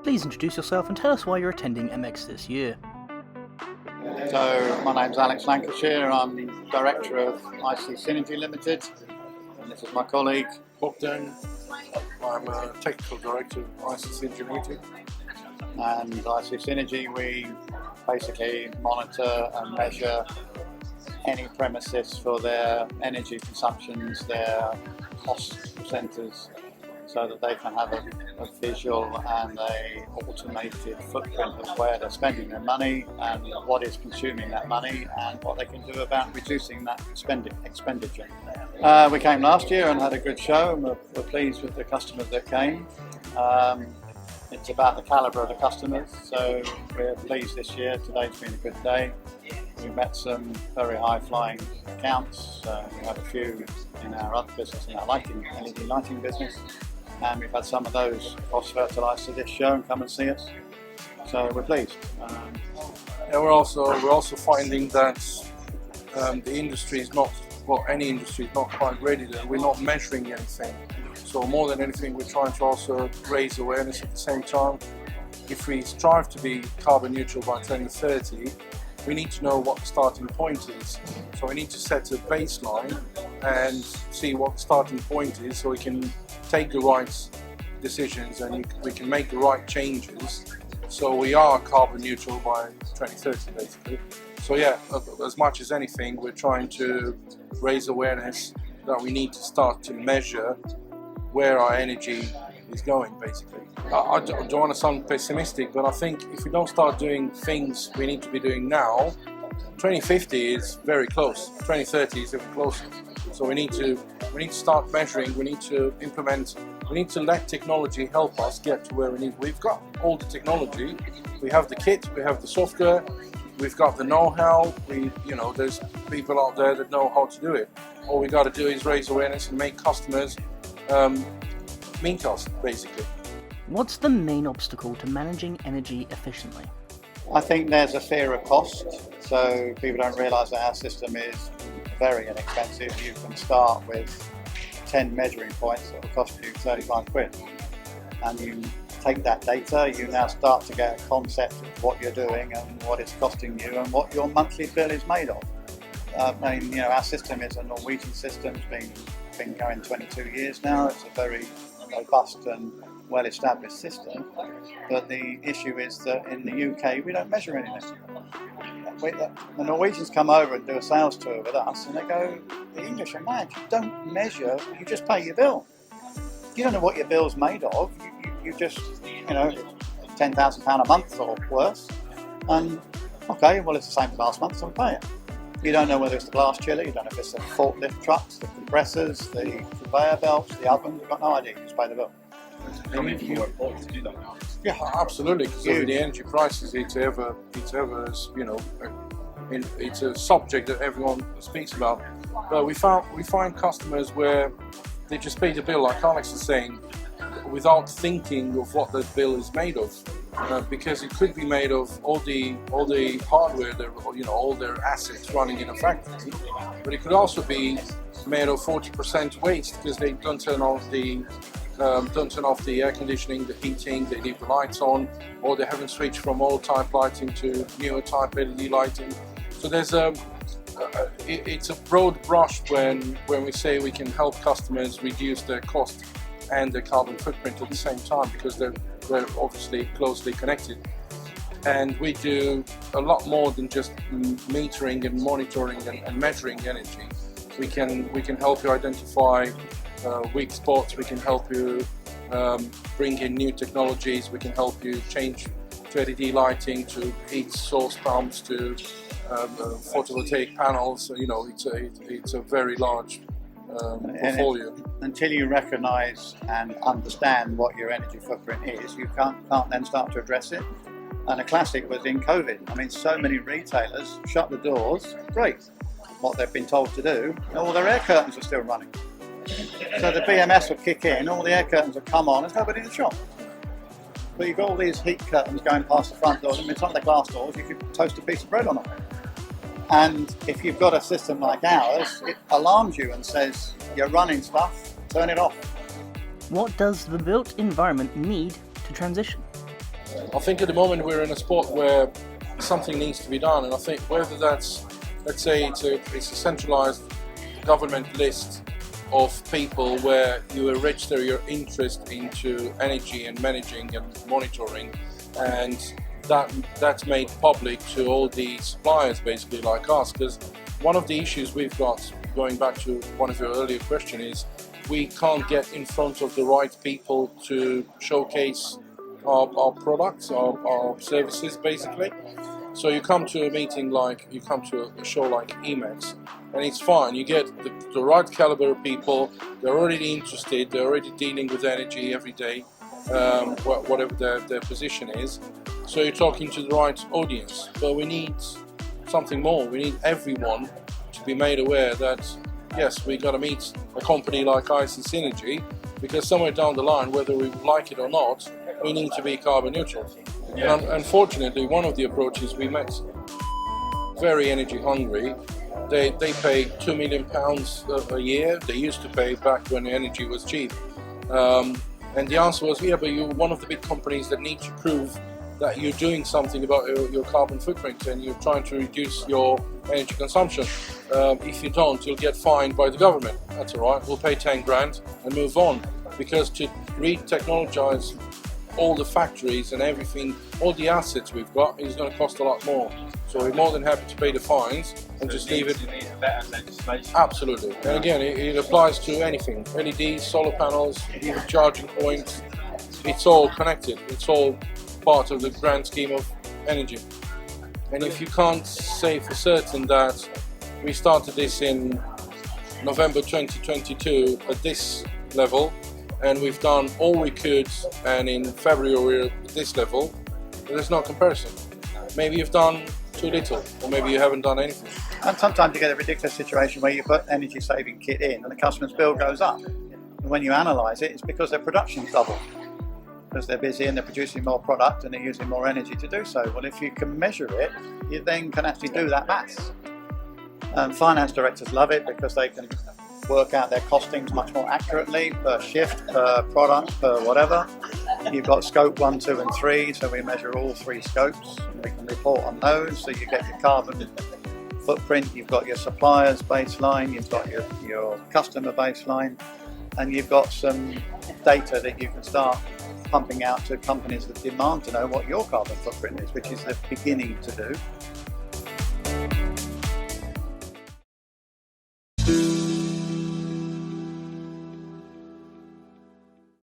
Please introduce yourself and tell us why you're attending EMEX this year. So my name's Alex Lancashire, I'm Director of IC Synergy Limited, and this is my colleague Bogdan. I'm a Technical Director of IC Synergy Limited. And IC Synergy, we basically monitor and measure any premises for their energy consumptions, their cost centres, so that they can have a visual and a automated footprint of where they're spending their money and what is consuming that money and what they can do about reducing that expenditure. We came last year and had a good show, and we're pleased with the customers that came. It's about the calibre of the customers, so we're pleased this year. Today's been a good day. We met some very high-flying accounts. We have a few in our other business, in our LED lighting business, and we've had some of those cross-fertilised to this show and come and see us. So we're pleased. Yeah, we're also finding that the industry is not, well, any industry is not quite ready there. We're not measuring anything. So more than anything, we're trying to also raise awareness at the same time. If we strive to be carbon neutral by 2030, we need to know what the starting point is. So we need to set a baseline and see what the starting point is, so we can take the right decisions and we can make the right changes. So we are carbon neutral by 2030, basically. So yeah, as much as anything, we're trying to raise awareness that we need to start to measure where our energy is going, basically. I don't want to sound pessimistic, but I think if we don't start doing things we need to be doing now, 2050 is very close, 2030 is even closer. So we need to start measuring, we need to implement, we need to let technology help us get to where we need. We've got all the technology, we have the kit, we have the software, we've got the know-how, there's people out there that know how to do it. All we got to do is raise awareness and make customers meet us, basically. What's the main obstacle to managing energy efficiently? I think there's a fear of cost, so people don't realise that our system is very inexpensive. You can start with 10 measuring points that will cost you 35 quid, and you take that data, you now start to get a concept of what you're doing and what it's costing you and what your monthly bill is made of. Our system is a Norwegian system. It's been going 22 years now. It's a very robust and well-established system, but the issue is that in the UK we don't measure anything. The Norwegians come over and do a sales tour with us and they go, the English are mad, you don't measure, you just pay your bill. You don't know what your bill's made of, you just, £10,000 a month or worse, and okay, well it's the same as last month, so we pay it. You don't know whether it's the glass chiller, you don't know if it's the forklift trucks, the compressors, the conveyor belts, the oven, you've got no idea, you just pay the bill. Yeah, absolutely, because of the energy prices, it's a subject that everyone speaks about. But we find customers where they just pay the bill, like Alex is saying, without thinking of what the bill is made of. Because it could be made of all the hardware, all their assets running in a factory, but it could also be made of 40% waste because they don't turn off the air conditioning, the heating, they leave the lights on, or they haven't switched from old type lighting to newer type LED lighting. So there's it's a broad brush when we say we can help customers reduce their cost and their carbon footprint at the same time, because they're obviously closely connected. And we do a lot more than just metering and monitoring and measuring energy. We can help you identify weak spots, we can help you bring in new technologies, we can help you change to LED lighting, to heat source pumps, to photovoltaic panels. It's a very large portfolio. Until you recognise and understand what your energy footprint is, you can't then start to address it. And a classic was in COVID. So many retailers shut the doors, great, what they've been told to do, and all their air curtains are still running. So the BMS will kick in, all the air curtains will come on, there's nobody in the shop. But you've got all these heat curtains going past the front doors, and in some of the glass doors you could toast a piece of bread on them. And if you've got a system like ours, it alarms you and says, you're running stuff, turn it off. What does the built environment need to transition? I think at the moment we're in a spot where something needs to be done, and I think whether that's, let's say it's a centralized government list of people where you will register your interest into energy and managing and monitoring, and that's made public to all the suppliers basically like us, because one of the issues we've got, going back to one of your earlier questions, is we can't get in front of the right people to showcase our products, our services basically. So you come to a meeting you come to a show like EMEX, and it's fine, you get the right caliber of people, they're already interested, they're already dealing with energy every day, whatever their position is. So you're talking to the right audience, but we need something more. We need everyone to be made aware that yes, we got to meet a company like ICIS Energy, because somewhere down the line, whether we like it or not, we need to be carbon neutral. Yeah. And unfortunately, one of the approaches we met, very energy hungry. They pay £2 million a year. They used to pay back when energy was cheap. And the answer was, yeah, but you're one of the big companies that need to prove that you're doing something about your carbon footprint and you're trying to reduce your energy consumption. If you don't, you'll get fined by the government. That's all right, we'll pay 10 grand and move on. Because to re-technologize all the factories and everything, all the assets we've got, is going to cost a lot more. So we're more than happy to pay the fines and just leave it. Better legislation. Absolutely. And again, it applies to anything. LEDs, solar panels, even charging points. It's all connected. It's all part of the grand scheme of energy. And if you can't say for certain that we started this in November 2022 at this level, and we've done all we could, and in February we're at this level, there's no comparison. Maybe you've done too little, or maybe you haven't done anything. And sometimes you get a ridiculous situation where you put energy saving kit in and the customer's bill goes up. And when you analyse it, it's because their production's doubled. Because they're busy and they're producing more product and they're using more energy to do so. Well, if you can measure it, you then can actually do that maths. Finance directors love it because they can work out their costings much more accurately per shift, per product, per whatever. You've got scope 1, 2 and 3, so we measure all 3 scopes and we can report on those. So you get your carbon footprint, you've got your suppliers baseline, you've got your customer baseline, and you've got some data that you can start pumping out to companies that demand to know what your carbon footprint is, which is the beginning to do.